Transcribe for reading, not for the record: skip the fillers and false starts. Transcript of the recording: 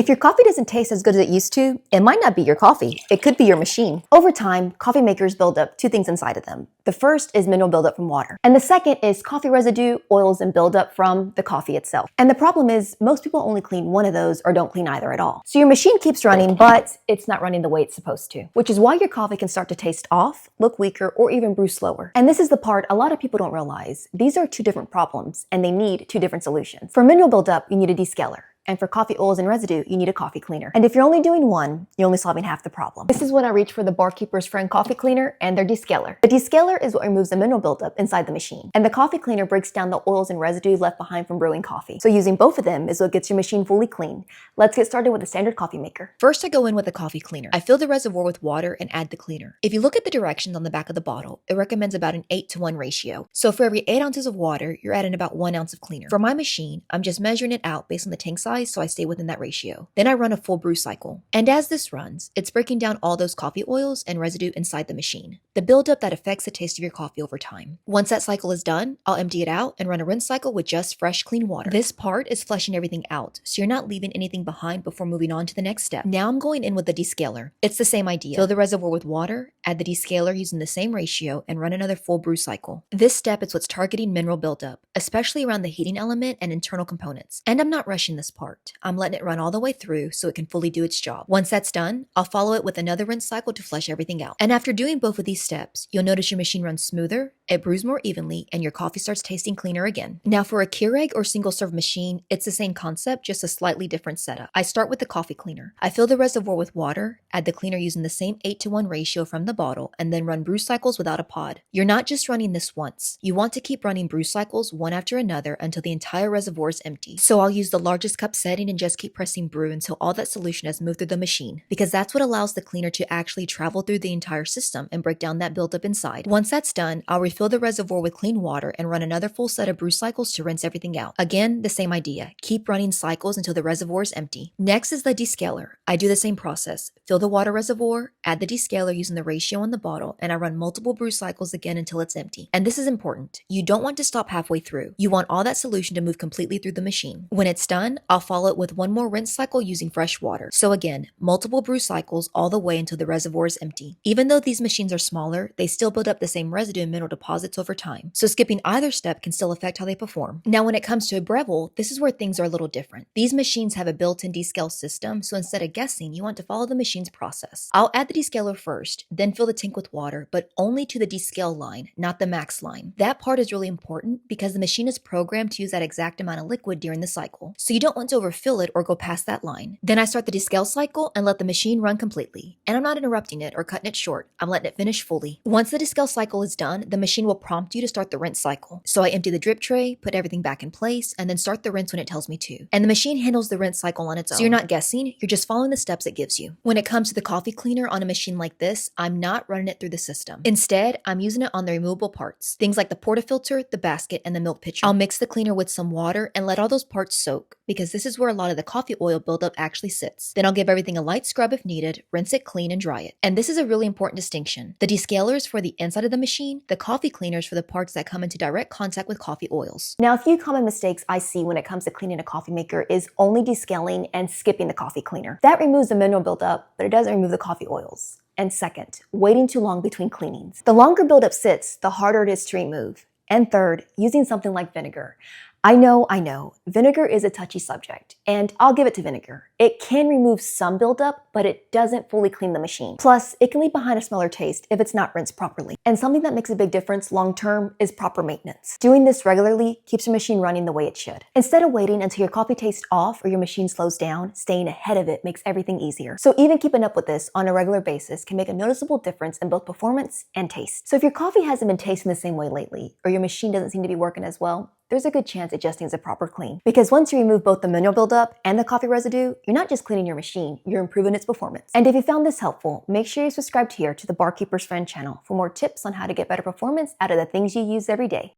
If your coffee doesn't taste as good as it used to, it might not be your coffee. It could be your machine. Over time, coffee makers build up two things inside of them. The first is mineral buildup from water, and the second is coffee residue, oils, and buildup from the coffee itself. And the problem is most people only clean one of those or don't clean either at all. So your machine keeps running, but it's not running the way it's supposed to, which is why your coffee can start to taste off, look weaker, or even brew slower. And this is the part a lot of people don't realize. These are two different problems, and they need two different solutions. For mineral buildup, you need a descaler. And for coffee oils and residue, you need a coffee cleaner. And if you're only doing one, you're only solving half the problem. This is when I reach for the Barkeeper's Friend coffee cleaner and their descaler. The descaler is what removes the mineral buildup inside the machine. And the coffee cleaner breaks down the oils and residue left behind from brewing coffee. So using both of them is what gets your machine fully clean. Let's get started with a standard coffee maker. First, I go in with the coffee cleaner. I fill the reservoir with water and add the cleaner. If you look at the directions on the back of the bottle, it recommends about an 8-to-1 ratio. So for every 8 ounces of water, you're adding about 1 ounce of cleaner. For my machine, I'm just measuring it out based on the tank size so I stay within that ratio. Then I run a full brew cycle. And as this runs, it's breaking down all those coffee oils and residue inside the machine, the buildup that affects the taste of your coffee over time. Once that cycle is done, I'll empty it out and run a rinse cycle with just fresh, clean water. This part is flushing everything out, so you're not leaving anything behind before moving on to the next step. Now I'm going in with the descaler. It's the same idea. Fill the reservoir with water, add the descaler using the same ratio, and run another full brew cycle. This step is what's targeting mineral buildup, especially around the heating element and internal components. And I'm not rushing this part. I'm letting it run all the way through so it can fully do its job. Once that's done, I'll follow it with another rinse cycle to flush everything out. And after doing both of these steps, you'll notice your machine runs smoother, it brews more evenly, and your coffee starts tasting cleaner again. Now for a Keurig or single serve machine, it's the same concept, just a slightly different setup. I start with the coffee cleaner. I fill the reservoir with water, add the cleaner using the same 8-to-1 ratio from the bottle, and then run brew cycles without a pod. You're not just running this once. You want to keep running brew cycles one after another until the entire reservoir is empty. So I'll use the largest cup setting and just keep pressing brew until all that solution has moved through the machine, because that's what allows the cleaner to actually travel through the entire system and break down that buildup inside. Once that's done, I'll refill the reservoir with clean water and run another full set of brew cycles to rinse everything out. Again, the same idea. Keep running cycles until the reservoir is empty. Next is the descaler. I do the same process. Fill the water reservoir, add the descaler using the ratio on the bottle, and I run multiple brew cycles again until it's empty. And this is important. You don't want to stop halfway through. You want all that solution to move completely through the machine. When it's done, I'll follow it with one more rinse cycle using fresh water. So again, multiple brew cycles all the way until the reservoir is empty. Even though these machines are smaller, they still build up the same residue and mineral deposits over time. So skipping either step can still affect how they perform. Now when it comes to a Breville, this is where things are a little different. These machines have a built-in descale system, so instead of guessing, you want to follow the machine's process. I'll add the descaler first, then fill the tank with water, but only to the descale line, not the max line. That part is really important because the machine is programmed to use that exact amount of liquid during the cycle. So you don't want to overfill it or go past that line. Then I start the descale cycle and let the machine run completely. And I'm not interrupting it or cutting it short. I'm letting it finish fully. Once the descale cycle is done, the machine will prompt you to start the rinse cycle. So I empty the drip tray, put everything back in place, and then start the rinse when it tells me to. And the machine handles the rinse cycle on its own. So you're not guessing, you're just following the steps it gives you. When it comes to the coffee cleaner on a machine like this, I'm not running it through the system. Instead, I'm using it on the removable parts. Things like the portafilter, the basket, and the milk pitcher. I'll mix the cleaner with some water and let all those parts soak, because this is where a lot of the coffee oil buildup actually sits. Then I'll give everything a light scrub if needed, rinse it clean, and dry it. And this is a really important distinction. The descaler is for the inside of the machine, the coffee cleaner is for the parts that come into direct contact with coffee oils. Now, a few common mistakes I see when it comes to cleaning a coffee maker is only descaling and skipping the coffee cleaner. That removes the mineral buildup, but it doesn't remove the coffee oils. And second, waiting too long between cleanings. The longer buildup sits, the harder it is to remove. And third, using something like vinegar. I know, vinegar is a touchy subject, and I'll give it to vinegar. It can remove some buildup, but it doesn't fully clean the machine. Plus, it can leave behind a smell or taste if it's not rinsed properly. And something that makes a big difference long-term is proper maintenance. Doing this regularly keeps your machine running the way it should. Instead of waiting until your coffee tastes off or your machine slows down, staying ahead of it makes everything easier. So even keeping up with this on a regular basis can make a noticeable difference in both performance and taste. So if your coffee hasn't been tasting the same way lately, or your machine doesn't seem to be working as well, there's a good chance it just needs a proper clean. Because once you remove both the mineral buildup and the coffee residue, you're not just cleaning your machine, you're improving its performance. And if you found this helpful, make sure you subscribe here to the Barkeeper's Friend channel for more tips on how to get better performance out of the things you use every day.